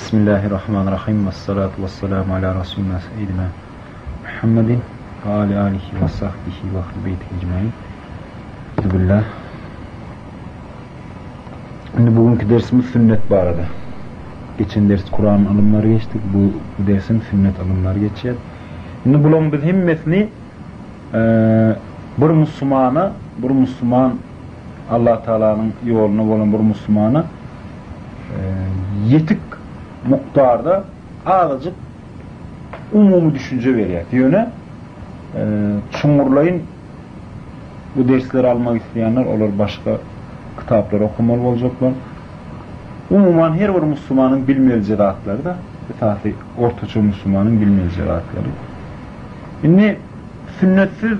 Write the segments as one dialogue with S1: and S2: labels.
S1: Bismillahirrahmanirrahim. Vessalatu vesselamu ala Resulina seyyidina Muhammedin ve ala alihi ve sahbihi ve ahli beyti ecmaîn. Bismillah. Şimdi bugünkü dersimiz sünnet barada. Geçen ders Kur'an alımları geçtik. Bu dersin sünnet alımları geçecek. Şimdi bunun biz himmesini bir Müslüman Allah Teala'nın yoluna olan bir Müslümana yetik miktarda azıcık umumi düşünce veriyor. Diyene çumurlayın bu dersleri almak isteyenler olur, başka kitapları okumalı olacaklar. Umuman her bir Müslümanın bilmeli cerahatları da tabi ortaçı Müslümanın bilmeli cerahatları. Şimdi sünnetsiz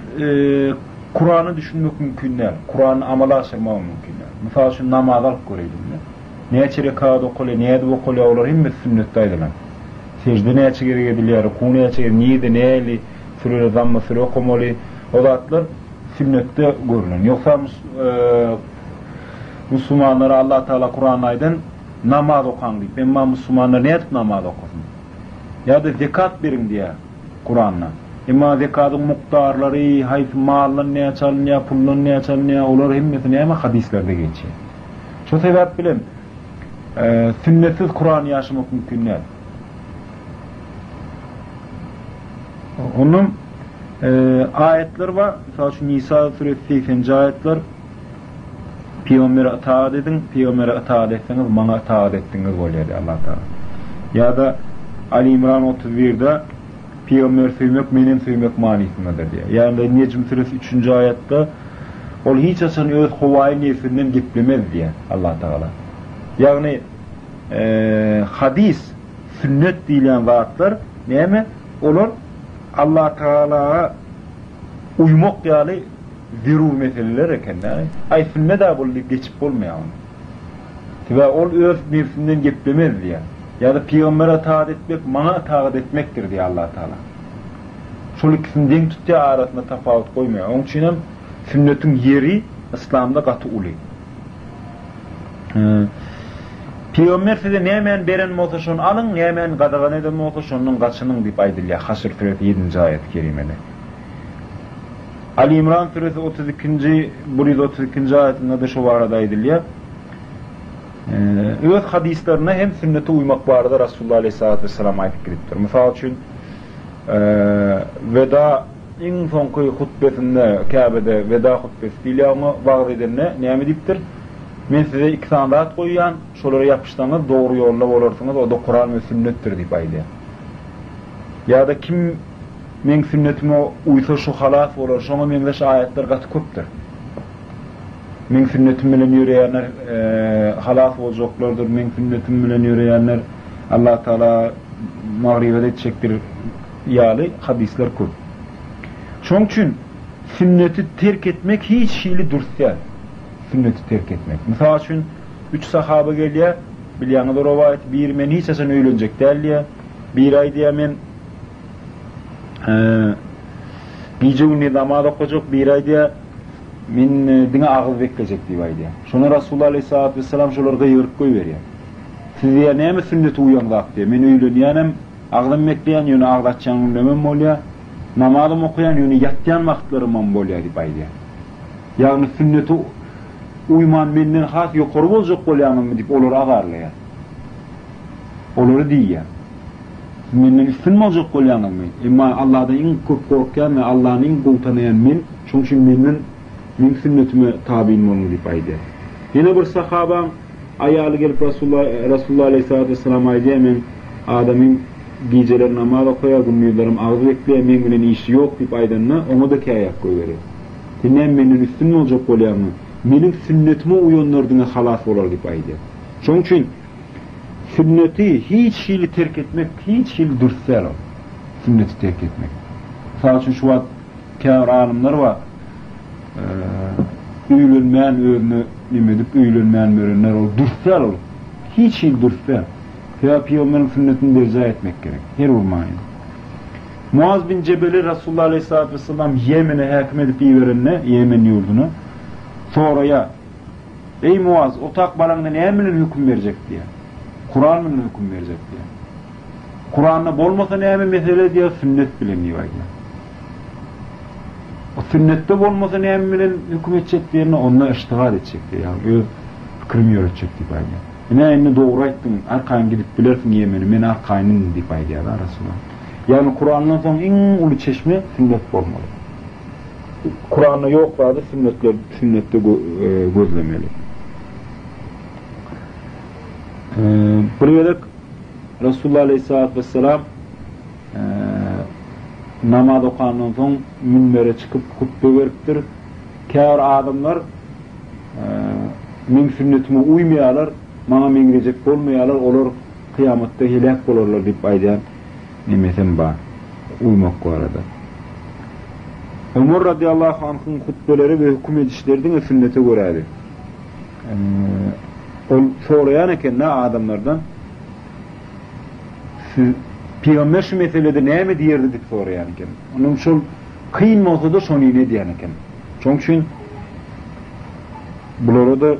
S1: Kur'an'ı düşünmek mümkün değil. Kur'an'ı amala aşırmak mümkün değil. Mesela şu namaz alıp görelim. Neye rekat okule, neye de okule olur, hem sünnettaydılar. Secde neye çekeri ediliyor, ruku neye çekeri, niyede neyeli, sürüyle zammı sürü okumalı, o zatlar sünnette görülür. Yoksa Müslümanlara Allah Teala Kur'an aydan namaz okan deyip, emma Müslümanlar neye tutup namaz okasın? Ya da zekat verin diye Kur'an'la. Emma zekatın miktarları, hayf malın neye çalınıyor, pullun neye çalınıyor, olur hemmesine ama hadislerde geçiyor. Şu sebep bilin, sünnetsiz Kur'an'ı yaşamak mümkün değil. Onun ayetler var. Mesela şu Nisa suresi 80. ayetler, Peygamber'e itaat edin, Peygamber'e itaat etseniz bana itaat ettiniz oluyor Allah Teala. Ya da Ali İmran 31'de Peygamber sevmek benim sevmek manisindedir diye. Yani Necm suresi 3. ayette ol hiç açan öz huvayı nefsinden gitmemez diye Allah Teala. Yani hadis, sünnet diyen vaatlar ne mi? Olur Allah Teala'ya uymak yani zirur meseleler eken yani. Ay sünnet abulli geçip olmuyor onu. Ve ol öz nefsinden gitmemez diye. Ya da Peygamber'e taat etmek, bana taat etmektir diye Allah Teala. Şol ikisini denk tuttuğu arasında tafavut koymuyor. Onun için sünnetin yeri İslam'da katı ulu. Peygamber size ne hemen beren olsa şunu alın, ne hemen qadağan eden olsa şunun kaçının deyip aydılıyor. Haşr suresi 7. ayet-i kerimede. Ali İmran suresi 32. ayetinde de şu varada aydılıyor. Öz hadislerine hem sünnete uymak vardı Resulullah Aleyhisselatü Vesselam ayet kiriptir. Misal için veda en sonki hutbesinde Kabe'de veda hutbesi değil ama vaaz edenine ne diptir? Men size 2 sandat koyuyan, şoları yapıştığınız doğru yolla olursunuz, o da Kur'an ve sünnettir deyip aydı. Ya da kim men sünnetime uysa şu halas olur, şuna menle şu ayetler katı köptür. Men sünnetim bilen yürüyenler halas olacaklardır, men sünnetim bilen yürüyenler Allah Teala mağribet edecektir yali hadisler köp. Şunun için sünneti terk etmek hiç şeyli dursa. Sünneti terk etmek. Mesela için 3 sahabe geliyor, bilyanı da rivayet, bir men hiç esen öğlenecek değil ya, bir ay diye men gece günü namaz okuyacak, bir ay diye men dine ağıl bekleyecek diye aydı. Şuna Resulullah Aleyhisselatü Vesselam şoları kıyırıp koyuveriyor. Siz diye neye mi sünneti uyanlak diye, men öğleniyenim, ağlım bekleyen yönü ağlatacağım ünlemem oluyor, namazım okuyan yönü yatyan vakitlerim oluyor diye aydı. Yani sünneti uyman menden has yukarı olacak olyanım mı deyip olur ağarlaya. Olur diye. Menden üstün mü olacak olyanım mı? Ama Allah'dan en çok korkayan ve Allah'ın en kul tanıyan men, çünkü men sünnetime tabi'in onu deyip aydı. Yine bir sahaban ayalı gelip Resulullah Aleyhisselatü Vesselam aydı, hemen Adem'in geceleri namaz okuyor, günlüğlerim ağzı bekliyor, men gülen işi yok deyip aydınına, onu da ki ayak koyuverir. Dinleyen menden üstün mü olacak olyanım mı? Benim sünnetime uyanlardığına halas olur deyip aydı. Onun için sünneti hiç şeyli terk etmek, hiç şeyli dursa o. Sünneti terk etmek. Mesela için şu an kâr alimler var. Üyülünmeyen öğünü nimedip üyülünmeyen öğünler olur. Dursa olur. Hiç şeyli dursa. Peygamberin sünnetini derza etmek gerek. Her olmayın. Muaz bin Cebel'i Resulullah Aleyhisselatü Vesselam Yemen'e hakim edip iyi verenine, Yemen yurdunu. Sonra ya, ey Muaz, o takbalarında ne emrinin hüküm verecek diye. Kur'an bilen hüküm verecek diye. Kur'an'da bolmasa näme mesele diye sünnet bilen diýýär. O sünnette bolmasa näme bilen hüküm etjek diýeni onda iştigal etjek diýär. Öz fikrim ýöretjek diýär. Ene dogry aýtdyň, arkaň gidip bilersiň ýemeni, men arkaňyň diýip aýdýar Rasulullah. Yani Kur'an'dan soň iň uly çeşme sünnet bolmaly. Kur'an'da ýok bardy, sünnette gözlemeli. Bir welek Rasulullah aleyhissalatu vesselam namaz okandan soň minbere çykyp hutbe beripdir. Kär adamlar men sünnetime uymaýarlar, maňa meňrejek bolmaýarlar, olar kıyamatda helak bolarlar diýip aýdýan nemesem bar. Uymak bu arada. Ömer radıyallahu anh'ın hutbeleri ve hüküm edişlerden sünnete göreydi. O sorayan eken ne adamlardan siz Peygamber şu meselede ne mi diyerdi deyip sorayan eken. Onun şu kıyın olsa da şonu ne diyen eken. Çünkü bunları da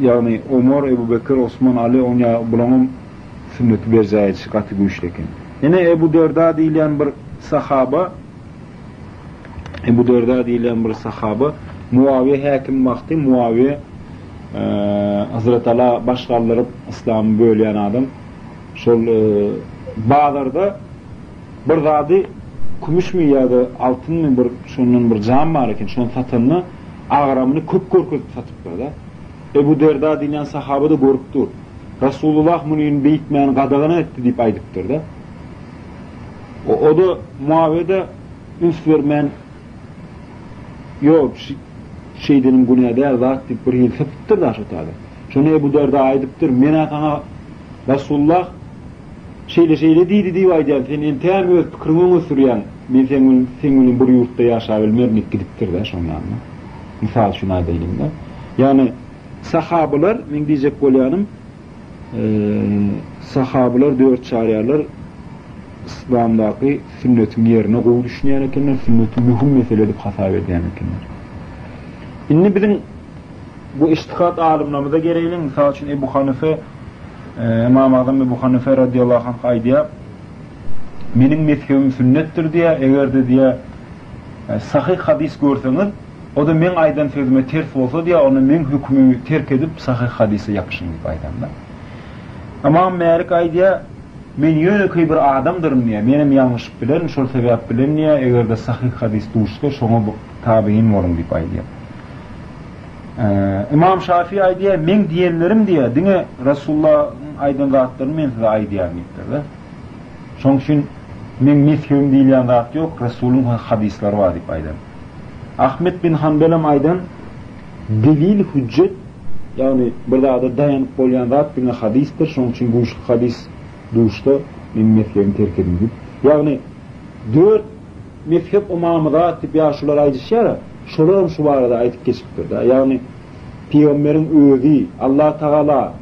S1: yani Ömer, Ebu Bekir, Osman, Ali onya bulanın sünneti berzaya çıkartı güçleken. Yine Ebu Derda deyilen bir sahaba Muaviye hakim vakti Muaviye Hazreti Allah başkaldırıp İslam'ı böleyen adam şol bağlarda bir zady kumuş mu ya da altın mı bir şunun bir cam var eken şonun satanını ağramını köp körköp satıplar da Ebu Derda deyilen sahaba da görüpdür. Rasulullah munin beyitmeyen gadagana etti deyip aydıptır da o da Muaviye'de üst vermen yok şeydenin gününe değer zat deyip bir yıl sapıttır da şotada. Şunu Ebu Derda aydıptır. Mena sana Rasulullah şeyle deydi deyip aydıyan. Sen intiham öz fikrini sürüyen. Men senin bir yurtta yaşayabilmernik gidiptir da şonun yanına. Misal şuna deyim de. Yani sahabeler, men diyecek bolyanım sahabeler dört çariyarlar İslam'daki sünnetin yerine koyu düşünýän ekenler, sünnetin mühim mesele edip hata edýän ekenler. Inni bizim bu iştihat alimlerimize gereğinin, misal için Ebu Hanife, İmam Azam Ebu Hanife radıyallahu anh aýdýar, menin mezhebim sünnettir diýe, eger de diýe sahih hadis görseňiz, o da men aýdan sözüme ters bolsa diýe, onu men hükmümi terk edip sahih hadise ýapyşyň diýip aýdamda. Imam Malik aýdýar, men ýöne bir adamdyrym diýe, menim ýalňyş bilen, şol sebäp bilen diýe, eger de sahih hadis duşsa, şoňa tabiin bolun diýip aýdýar. İmam Şafii aýdýar, men diýenlerim diýe, diňe Rasulullah'ın aýdan zatlaryny men size aýdýan diýipdir. Şoň üçin men mezhebim diýilen zat ýok, Rasulullah'ın hadisleri bar diýip aýdar. Ahmet bin Hanbel'em aýdan delil hüccet, yani bir zada daýanyp bolýan zat bilen hadisdir, şoň üçin bu hadis duşda men mezhebimi terk edin diýip. Yani dört mezhep imamylar diýip ýaşular aýdýar. Şolar şu barada aýtyp geçipdir da. Yani Peygamberin özü, Allah Taala,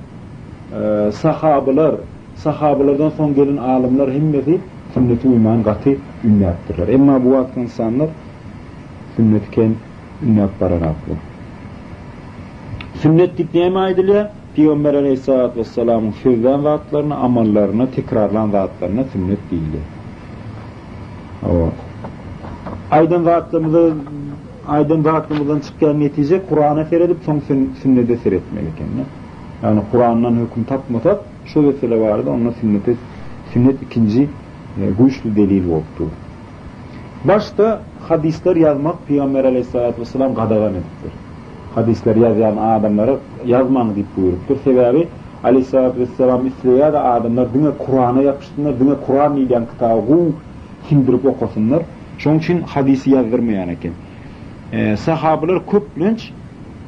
S1: sahabelerden soň gelen alimler hemmeti sünnete uyman gaty ünnetdirler. Emma bu wagt insanlar sünnetken ünnet baranapdy. Sünnet diýip näme aýdylýar? Peygamber aleyhissalatu vesselam'ın sözden zatlaryna, amallaryna, tekrarlan zatlaryna sünnet diýilýär. Aydın zatlarımızdan çıkan netice Kur'an'a seredip son sünnete seretmeli kendine. Yani Kur'an'dan hüküm tapmasak şu mesele vardı, onunla sünnet ikinci güçlü delil oldu. Başta hadisler yazmak Peygamber aleyhissalatu vesselam qadağan ettir. Hadisler yazan adamlara yazmanı deyip buyuruptur. Sebebi aleyhissalatu vesselam isteýär da adamlar dine Kur'an'a yapışsınlar, dine Kur'an diýen kitabı kimdirip okusunlar. Şoň üçin hadisi yazdırmayan eken. Sahabeler köplenç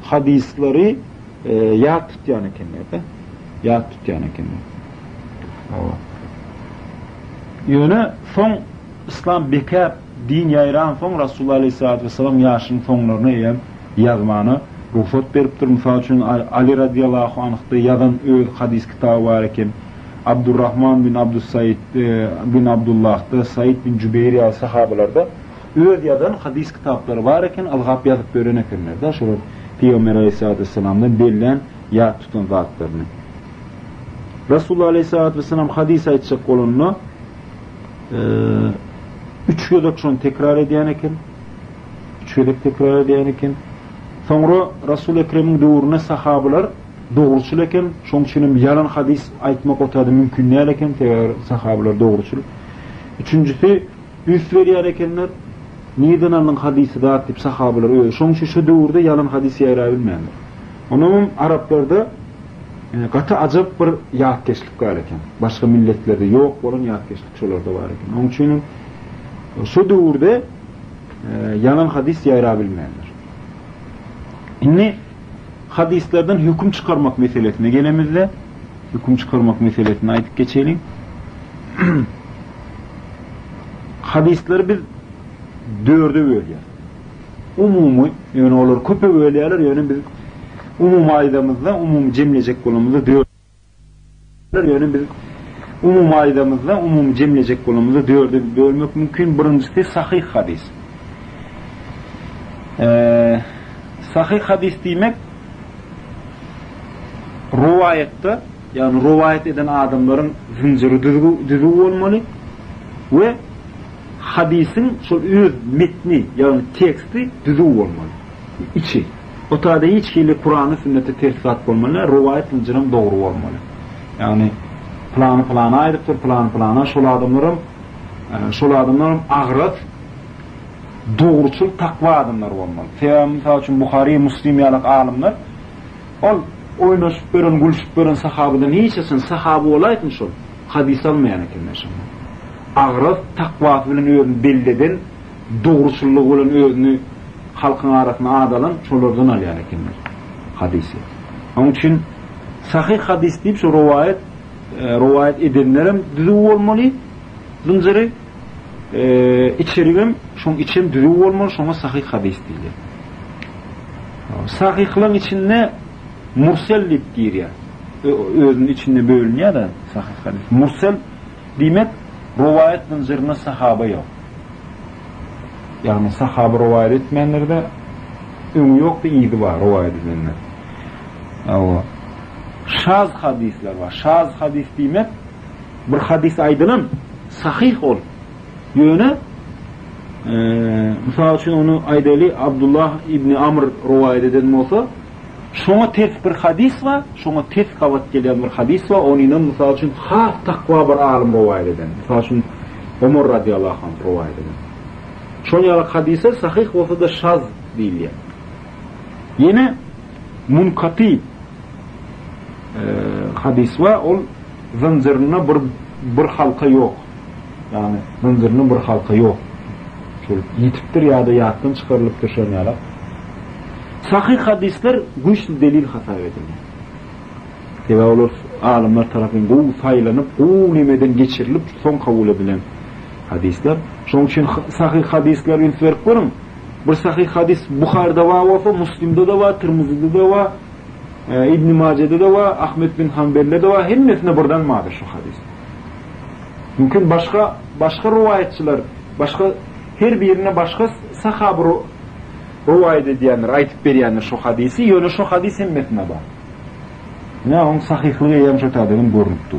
S1: hadisleri yad tutýan ekenler de. Yad tutýan ekenler. Ýöne soň İslam bekap din ýaýran soň Rasulullah aleyhissalatu vesselam ýaşynyň soňlaryna ýem ýazmany ruhsat beripdir. Mysal üçin Ali radıyallahu anh'da ýazan öz hadis kitaby bar eken. Abdurrahman bin Abdussaid bin Abdullah'da, Said bin Cübeyr ýa sahabelarda öz ýazan hadis kitaplary bar eken, algap ýazyp beren ekenler da. Şol Peygamber aleyhissalatu vesselamdan berilen ýad tutan zatlaryny. Resulullah Aleyhisselatü Vesselam hadis aytacak bolunna 3 gödek şonu tekrar ediyen eken. 3 gödek tekrar ediyen eken. Sonra Resul Ekrem'in döwrüne sahabalar doğruçul eken. Şoň üçin yalan hadis aytmak otady mümkün näl eken. Sahabalar doğruçul. Üçüncüsü üst berýär ekenler. Neden anın hadisi dağıt deyip sahabalar öyle. Şoň üçin şu döwürde yalan hadisi ýara bilmeýänler. Onun Araplarda gata ajap bir ýatkeşlik bar eken. Başga milletlerde ýok bolan ýatkeşlik şolarda bar eken. Onuň üçin şu döwürde yalan hadis ýara bilmeýänler. Inni hadislerden hüküm çıkarmak meselesine gelemizde. Hüküm çıkarmak meselesini aytıp geçelim. Hadisleri biz dörde bölýär. Umumy, ýöne olar köpe bölýärler, ýöne biz umumy aýdamyzda, umumy jemlejek bolamyzda ýöne biz umumy aýdamyzda, umumy jemlejek bolamyzda dörde bölmek mümkin. Birincisi sahih hadis. Sahih hadis diýmek rivayette, yani rivayet eden adamların zinciri düzgün olmalı ve hadisin şol öz metni, yani teksti düzgün olmalı. İçi. O taada hiç kili Kur'an'ı sünneti tesisat olmalı, rivayet zincirim doğru olmalı. Yani planı ayrıktır, planı şol adamların ağırat, doğruçul takva adamlar olmalı. Mesela için Bukhari, Müslim ýalyk alimler ol oynaşıp beren, gülüşüp beren sahabadan hiçesin sahabe olaýtyn şol hadis almaýan ekenler. Agrat takwa bilen özüni belleden, dogruçullyk bilen özüni halkyň arasyna adalan şolardan alýan ekenler hadisi. Onuň üçin sahih hadis diýip şu rivayet edenlerim düzgün bolmaly. Zinciri içerigim şoň içim düzgün bolmaly, şoňa sahih hadis diýilýär. Sahihlaryň içinde mursellik diýär. Özünün içinde bölünýär da sahih hadis. Mursel diýmek rivayet zincirine sahaba ýok. Yani sahaba rivayet etmeýänlerde öňü ýok da ýygy bar rivayet edenler. Şaz hadisler var. Şaz hadis diýmek bir hadis aýdylan sahih ol. Ýöne misal üçin onu aýdaly Abdullah ibn Amr rivayet eden bolsa, şoňa ters bir hadis var, şoňa ters kawat gelýän bir hadis var, onuň misal üçin has takwa bir alim rivayet eden. Misal üçin Ömer radiyallahu anh rivayet eden. Şoňa hadise sahih bolsa da şaz diýilýär. Ýene munkati hadis var, ol zincirine bir halka ýok. Yani zincirine bir halka ýok. Yitipdir ya da yatdan çıkarılıp düşenler. Sahih hadisler güçlü delil hata edildi. Tebe olur alimler tarafından bu saylanıp, bu nimeden geçirilip son kabul edilen hadisler. Şoň üçin sahih hadisler ilferk görün. Bir sahih hadis Buhari'de var, Müslim'de de var, Tirmizi'de de var, İbn Mace'de de var, Ahmet bin Hanbel'de de var. Hemmetine birden madır şu hadis. Mümkün başka rivayetçiler, her birine başka sahabe rivayet edýänler, aýtyp berýänler şu hadisi, ýöne şu hadis hemmetine bar. Ne oň sahihlygy hem şu taýdan görnüpdi.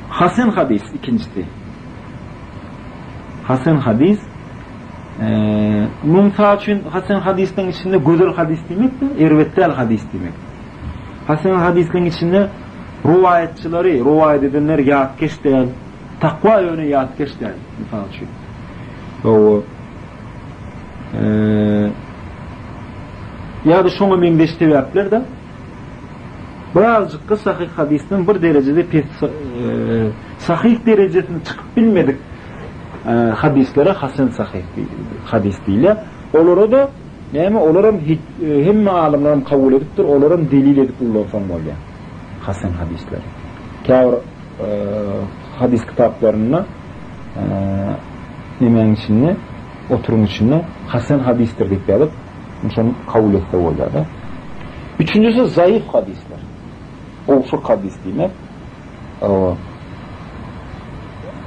S1: Hasan hadis ikincisi. Hasan hadis mümtaz üçin hasan hadisden içinde gözel hadis diýmekdir, erwetdäl hadis diýmek. Hasan hadisden içinde rivayetçileri, rivayet edenler ýatkeş däl, takwa ýöne ýatkeş däl, misal üçin. O ýa-da şoňa meňdeşdirýärler da birazjyk sahih hadisden bir derejede sahih derejesine çykyp bilmedik hadislere hasan sahih hadis diýilýär. Olara da näme olaram hemme alimler kabul edipdir, olaram delil edip ullansan bolýar. Hasan hadisler. Käwr hadis kitaplarına nimeň içinde oturum içinde hasan hadistir diýip ýazyp, şonu kabul etse bolýar da. Üçüncüsü zayıf hadisler. Owşuk hadis diýmek.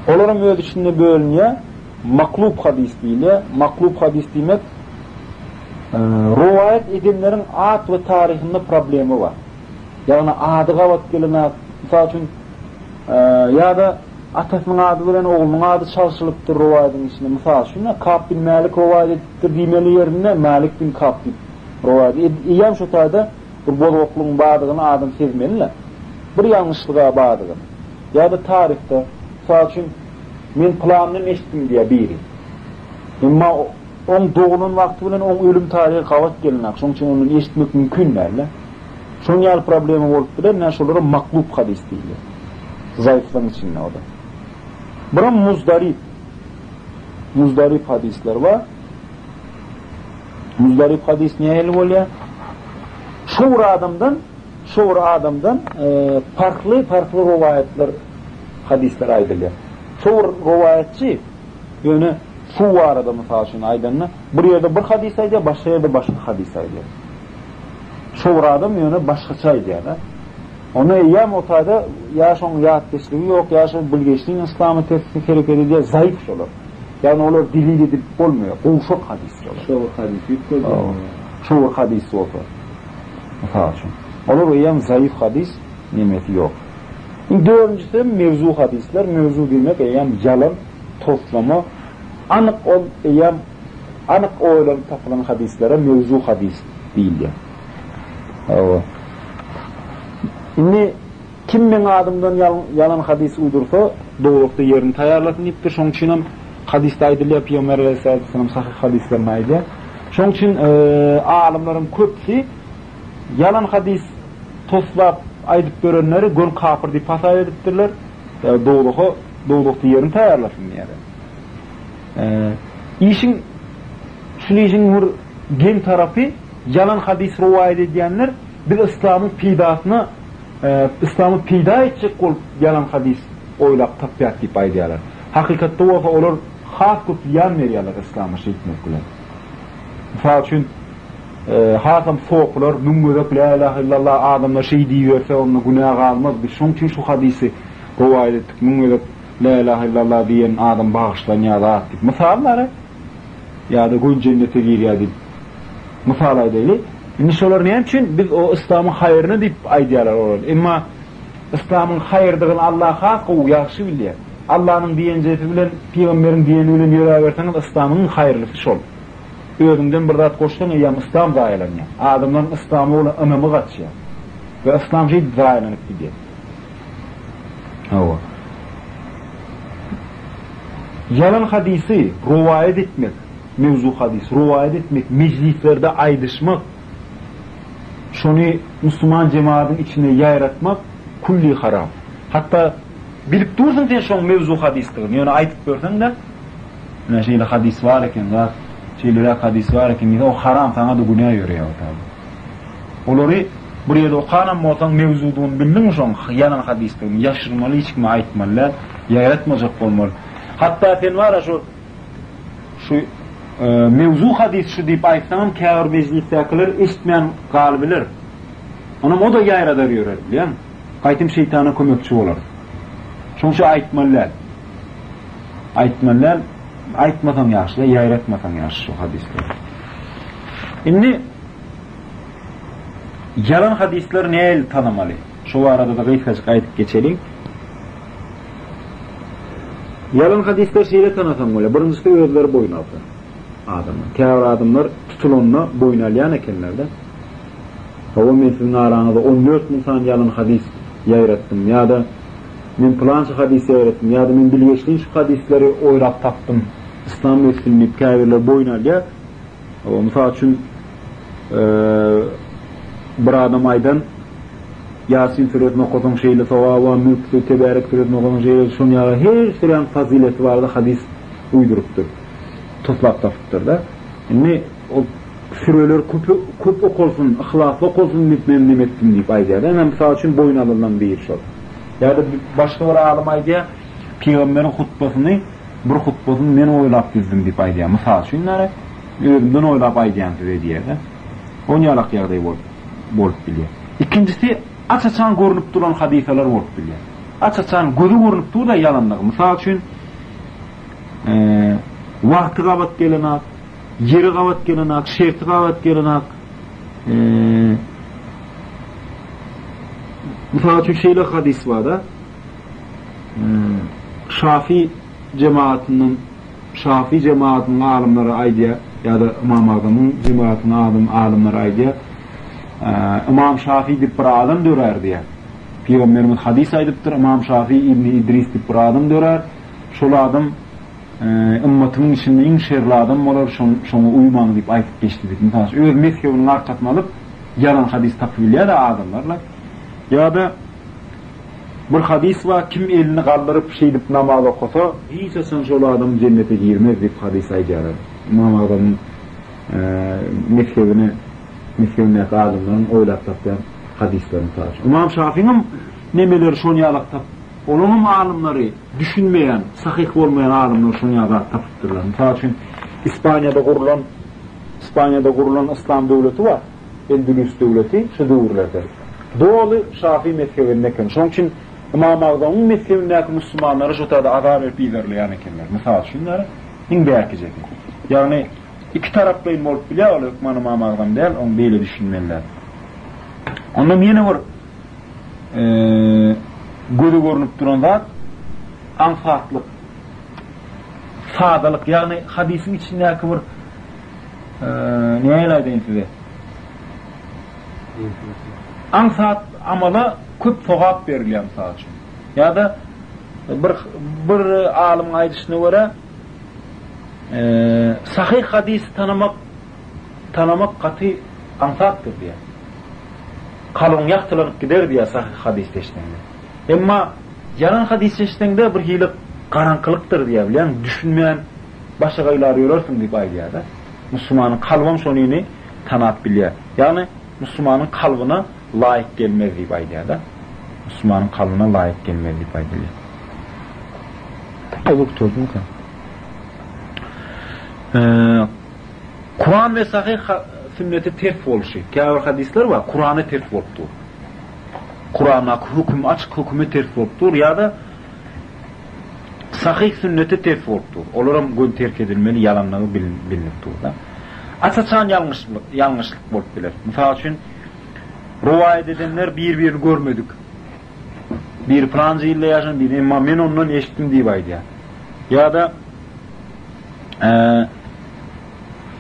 S1: Olaram öz içinde bölünýär. Maklub hadis diýilýär. Maklub hadis diýmek rivayet edenlerin at ve tarihinde problemi var. Yani adı gavat gelenak, misal üçün ya da atasının adı bilen oğlunun adı çalışılıptır rivayetinin içinde. Misal üçün Ka'b bin Malik rivayet ettir diýmeli yerine Malik bin Ka'b rivayet. İyam şu taýda bir bolgokluğun badygyny adam sezmeli. Bir ýalňyşlyga badygyny. Ya da tarihte misal üçün men planını eşitdim diye biri. Ama on doğunun vakti bilen on ölüm tarihi gavat gelenak. Şoň üçin onu eşitmek mümkin näle. Şoň ýaly problemi bolup bilen näme şolary maklub hadis diýilýär. Zayıflığın içinde o da. Bura muzdarip hadisler var. Muzdarip hadis niye el oluyor? Şuur adamdan farklı rivayetler hadisler aydılıyor. Şuur rivayetçi yani şu var adamı mesela aydınına bir yerde bir hadis aydıyor, başka yerde başka hadis aydıyor. Şuur adam yani başka aydıyor da. Onu ya mutada ya şoň ýatdyşlygy ýok, ya şoň bilgeçliğin İslam'ı tesdik kerek diye zayıf olur. Yani olar dilil edip bolmuyor. Gowşak hadis olur. Şoň hadis olur. Mesela olar ýam zayıf hadis nimeti yok. Dördüncüsü mevzu hadisler. Mevzu demek ýam yalan, toplama, anyk oýlan tapylan hadislere mevzu hadis diýilýär. Şimdi kim men adamdan yalan hadis uydursa doğrulukta yerini tayarlasın deyipdir. Şoň üçin hadiste aýdylýar Peygamber aleyhissalatu vesselam sahih hadislerine aýdýar. Şoň üçin alimlerin köpsi yalan hadis toslap aýdyp görenleri gön kafir diýip fatwa edipdirler. Doğrulukta yerini tayarlasın diýär. İşin şulyjin bir gen tarapy yalan hadis rivayet edýänler bir İslamyň pidatyny İslam'ı peyda etjek bolup yalan hadis oýlap tapýar diýip aýdýarlar. Hakykatda olar has köp ýan berýärler İslam'a şeýtmek bilen. Misal üçin hasam soqlar nümmüdek la ilahe illallah adamlar şey diýerse onu günah almaz. Biz şoň üçin şu hadisi rivayet etdik. Nümmüdek la ilahe illallah diýen adam bağışlanýar diýip. Misallar ya da gün cennete girýär diýip. Misal aýdaýly. Indi şolar näme üçin biz o İslamyň haýryny diýip aýdýarlar olar. Emma İslamyň haýrdygyny Allah haky ýaxşy bilýär. Allah'ın diýenjesi bilen Peýgamberiň diýeni bilen ýöreberseňiz İslamyň haýrlysı şol. Özüňden bir zat goşsaň ýa İslam zaýalanýar. Adamdan İslamy bolan ömemi gaçýar. Ve İslam şeýle zaýalanyp gidýär. Hawa. Yalan hadisi rivayet etmek, mevzu hadis rivayet etmek, meclislerde aýdyşmak, şonu Müslüman cemaatinin içine yayratmak kulli haram. Hatta bilip dursun sen şoň mevzu hadisdir. Yani aytıp görsen de ne şeyle hadis var eken, şeyle hadis var eken, o haram sana da günah ýöreýär tabi. Olary bir ýerde okanan bolsaň mevzudyny bildiň şoň yalan hadisdir. Ýaşyrmaly, hiç kime aýtmaly, ýaratmajak bolmaly. Hatta sen var şu mevzu hadis şu diýip aýtsam, käbir meclisdekiler eşitmeýän galbylar. Ona o da ýaýradar ýörer, bilýän? Gaýtym şeytana kömekçi bolar. Şoň şu aýtmalylar. Aýtmasaň ýaşy, ýaýratmasaň ýaşy şu hadisler. Indi yalan hadisler näil tanamaly? Şu arada da gaýtgaçyk aýdyp geçelim. Yalan hadisler şeýle tanasan bolar. Birincisi özleri boyun alsa. Adamlar. Käbir adamlar tutulanyna boyun alýan ekenler-de. Hawa men siziň araňyzda 14 insan yalan hadis ýaýratdym ýa-da men planşy hadis ýaýratdym ýa-da men bilgeçliň şu hadisleri oýrap tapdym. İslam mesleğini käbirler boyun alýar. Hawa mysal üçin bir adam aýdan Yasin suretini okuduğun şeyle savaba, mülkü, tebarek suretini okuduğun şeyle şunu ya her şeyin fazileti vardı hadis uyduruptur. Toplap tapıptır da. Yani o süreler köp okulsun, ihlaslı okulsun bitmem demettim deyip aydiyar. Hemen misal için boyun alınan bir iş olur. Ya da başka bir alim aydiyar, Peygamberin hutbasını, bir hutbasını men oylap düzdüm deyip aydiyar. Misal için özümden oylap aydiyar deyir. On yalak yağdayı bolup biliyor. İkincisi, açaçan görünüp duran hadiseler bolup biliyor. Açaçan gözü görünüp dur da yalanlık. Misal için vakti gavat gelenak, yeri gavat gelenak, şerti gavat gelenak, Misal üçün şeyle hadis var da Şafii cemaatinin alimleri aydiya ya da İmam Azam'ın cemaatinin alimleri aydiya İmam Şafii dip bir adam dörer diye. Peygamberimiz hadis aydıptır. İmam Şafii İbn İdris dip bir adam dörer. Şol adam ümmetinin içinde en şerli adam olar, şonu uymanı deyip aytıp geçti deyip. Mesela öz mezhebinin arkasına alıp yalan hadis takviliye de adamlarla. Ya da bir hadis var, kim elini kaldırıp şey deyip namaz okusa, hiç sen şol adam cennete girmez deyip hadis aydıyalar. İmam Adam'ın mezhebine adamların oylap tapyan hadislerini taşır. İmam Şafii'nin nemeleri şonu yalaktap, onun alimleri düşünmeyen, sahih olmayan alimler şunu yalaktap tapıttırlar. Mesela için İspanya'da kurulan İslam devleti var. Endülüs devleti şu devirlerde. Doğalı Şafii mezhebindeki. Şunun için İmam Azam'ın mezhebindeki Müslümanları şu tarzda azap edip ilerleyen ekenler. Mesela şunları indi erkecek. Yani iki taraflıyım olup bile oluyor. İmam Azam değil, onu böyle düşünmeliler. Ondan yine var gözü görünüp duran zat ansatlık, sadalık, yani hadisin içindeki bir neye eyleydin size? Ansat amala köp sogap beriliyor misal üçün. Ya da bir alim aytışına göre sahih hadis tanımak katı ansattır diye. Kalın yaktılanıp gider diye sahih hadis teşteninde. Ama yalan hadis teşteninde bir hile karanlıktır diye bilen, düşünmeyen başka gaylar arıyorsun diye aydiya. Müslümanın kalbim sonunu tanıp biliyor. Yani Müslümanın kalbine layık gelmez diye aydiya da. Müslümanın kalbine layık gelmez diye aydiya. Oluk tozun kan. Kur'an ve sahih sünneti terf oluşu. Kâvir hadisler var. Kur'an'ı terf oldu. Kur'an'a hüküm, açık hükümü terf oldu. Ya da sahih sünneti terf oldu. Olaram gün terk edilmeli, yalanlığı bilinip durdu. Açıkçan yanlışlık bolup bilir. Misal için rivayet edenler bir görmedik. Bir Fransız ile yaşan bir ama men ondan eşittim diye baydı ya. Ya da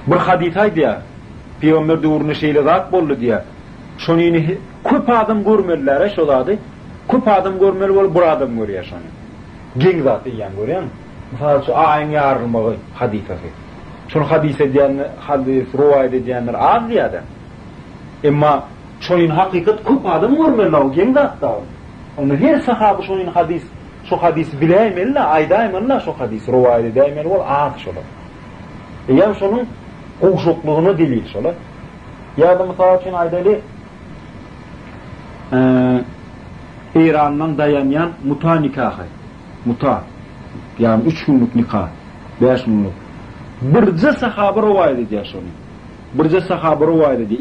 S1: bir hadis aydı ya. Peygamber doğruna şeyle zat boldu diye. Şonu yine köp adam görmediler şoladı. Köp adam görmeli bol bir adam görüyor şonu. Gen zatı yan görüyor. Misal şu ayın yarılmağı hadis ası. Şunu hadis rivayet edenler az ya da. Ama şunun hakikat köp adam görmeli gen zatı. Onu her sahabe şunun şu hadis bileymenle aydaymenle şu hadis rivayet edeymen bol az şolar. Yani şunun qoşuqluğunu delil şolar. Ya da misal için aydalı İran'dan dayanyan muta nikahı. Muta. Yani 3 günlük nikah. 5 günlük. Birce sahabe rivayet ediyor şunu. Birce sahabe rivayet ediyor.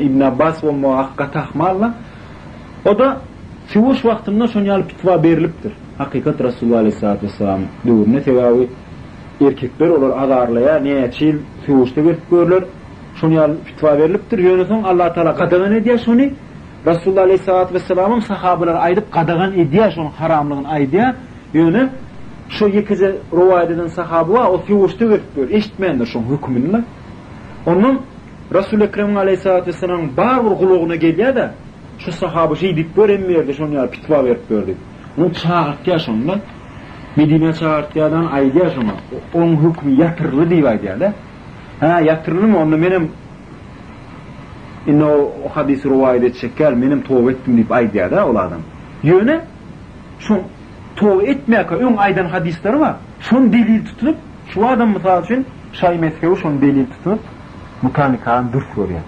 S1: İbn Abbas ve Muhakkak Ahmal'la. O da Fivuş vaktinde şunu yalı pitva beriliptir. Hakikat Resulullah Aleyhisselatü Vesselam dövrüne tevavi erkekler olur adarlaya niyeçil fivuşta verip görülür. Şunu yalı pitva veriliptir. Yönetin Allah Teala kadağın ediyor şunu. Resulullah Aleyhisselatü Vesselam'ın sahabeler aydıp kadağın ediyor şunu haramlığın aydıya. Yöne şu yekize rivayet eden sahabı var o fivuşta verip görülür. Eşitmeyendir şunu hükmünle. Onun Resul-i Ekrem Aleyhisselatü Vesselam'ın bar bir kuluğuna geliyor da şu sahabı şey dik görünmüyordu şunu ya pitva verip gördük. Onu çağırtıyor şundan. Medine çağırtıyordan aydiya şunu. Onun hükmü yatırılı diye aydiya. Ha yatırılı mı? Onu benim o hadisi rivayet edecekler benim tövbe ettim deyip aydiya da ol adam. Yöne şu tövbe etmeye ön aydan hadisleri var. Şunu delil tutup şu adam misal için Şay mezhebi şunu delil tutup mutanikan dürk görüyor.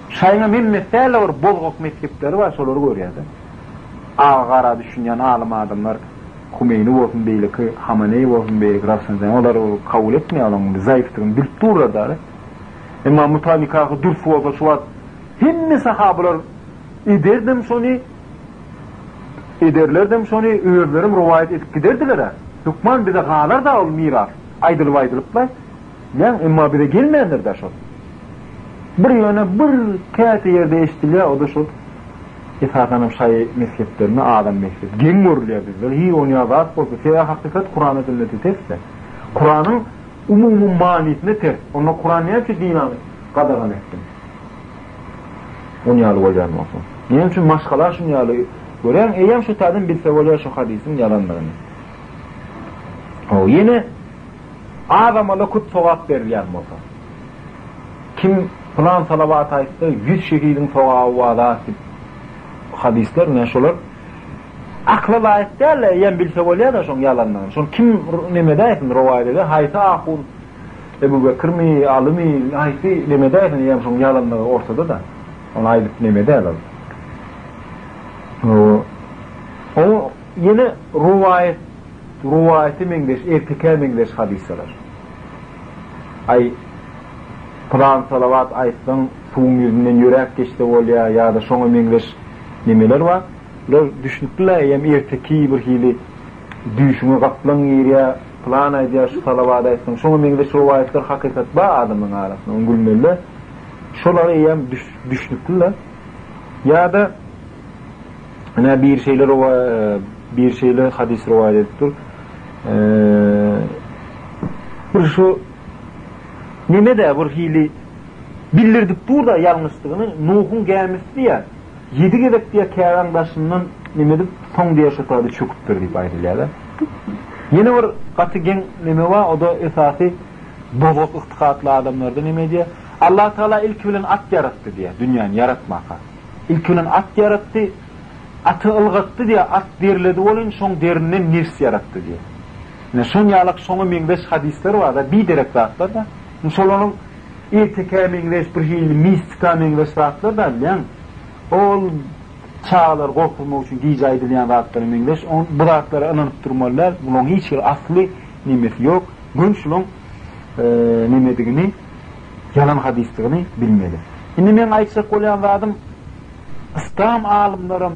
S1: Şayna men mesele var, bolgok mezhepleri var, şoları görüyor da. Ağara düşünen alim adamlar, Hümeyni olsun beylik, Hamenei olsun beylik, Rafsanzan, onları kabul etmiyor onun zayıftırın, bilip dururlar da. Ama mutanikahı dürfü olsa şu an, hemmi sahabeler ederdim şunu, üyerlerim rivayet edip giderdiler. Hükman bize ağlar da ol miras, aydılıp aydılıplar. Yani ama bize gelmeyenler de şu. Bir yana bir kâti yerde eşitiliyor, o da şu.
S2: esasanam şay mezheplerini adam mezhep. Gen görülýär bizler. Hi oňa zat bolsa, şeýle hakykat Kur'an edilmesi teste. Kur'anyň umumy manysine ters. Onda Kur'an näçe dinany gadagan etdi. Oňaly bolýan bolsa. Näme üçin maşgalar şuňaly gören, eýem şu tadan bilse bolýar şu hadisin yalanlaryny. O ýene adamala kut sowap berilýär bolsa. Kim plan salavat aýtdy, 100 şehidin sowaby wada hadisler ne şolar akla laýyk däl, ýem bilse bolýar da şoň yalanlaryny. Şol kim nemede aýtdy riwayetde Hayta aqul Ebu Bekir mi, Ali mi, Haysi nemede aýtdy ýem şoň yalanlary ortada da. Onu aýdyp nemede alar. O yine rivayeti mengdeş, erkekler mengdeş hadisler. Ay Kur'an salavat aýtdyň, suwun ýüzünden ýürek geçdi bolýar ýa-da şoňa mengdeş nemeler bar. Bular düşünipdiler, ýa erteki bir hili düşüme gaplan ýerýär, plan aýdýar şu salavat aýtdyň. Şoňa mengdeş rivayetler hakykat bar adamyň arasynda, öňgülmeler. Şolary ýa düşünipdiler. Ýa-da ana bir şeyler hadis rivayet etdir. Bir şu nemede bir hili bildirdik burada yanlışlığını Nuh'un gelmesi ya 7 gedek diye kârandaşından nemede son diye şutadı çöküptür deyip ayrılıyorlar. Yine bir katı gen neme var, o da esası bozuk ıhtikatlı adamlarda neme diye Allah Teala ilk bilen at yarattı diye dünyanı yaratmaka. İlk bilen at yarattı, atı ılgattı diye at deriledi olun son derinden nefs yarattı diye. Yani son yalak sonu mengdeş hadisler var da bir direkt zatlar da solonun etika mengdeş bir hili mistika mengdeş zatlar da yani ol çağlar korkulmak için gica edilen zatları mengdeş bu zatları inanıp durmalılar. Bunun hiç asli nimeti yok. Günçülün nimetigini yalan hadisligini bilmeli. Şimdi men aýtsak bolýan zadım İslam alimlerim